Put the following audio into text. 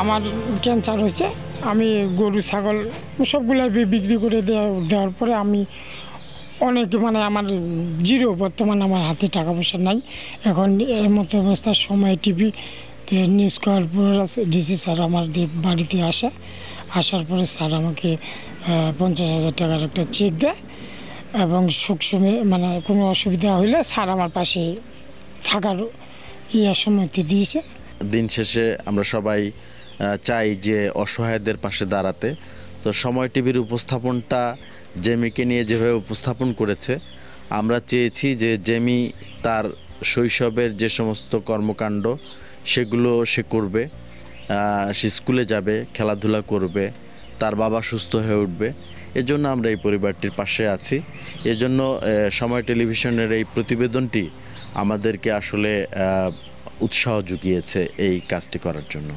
আমার ক্যান্সার হয়েছে। আমি গরু ছাগল সবগুলাই বিক্রি করে দেওয়ার পরে আমি অনেক মানে আমার জিরো, বর্তমানে আমার হাতে টাকা পয়সা নাই। এখন এর মতো অবস্থার সময় টিভি নিউজ করার পর ডিসি স্যার আমার বাড়িতে আসার পরে স্যার আমাকে 50,000 টাকার একটা চেক দেয় এবং সুখসমে মানে কোনো অসুবিধা হইলে স্যার আমার পাশে থাকার সম্মতি দিয়েছে। দিন শেষে আমরা সবাই চাই যে অসহায়দের পাশে দাঁড়াতে। তো সময় টিভির উপস্থাপনটা জেমিকে নিয়ে যেভাবে উপস্থাপন করেছে, আমরা চেয়েছি যে জেমি তার শৈশবের যে সমস্ত কর্মকাণ্ড সেগুলো সে করবে, সে স্কুলে যাবে, খেলাধুলা করবে, তার বাবা সুস্থ হয়ে উঠবে। এজন্য আমরা এই পরিবারটির পাশে আছি। এজন্য সময় টেলিভিশনের এই প্রতিবেদনটি আমাদেরকে আসলে উৎসাহ জুগিয়েছে এই কাজটি করার জন্য।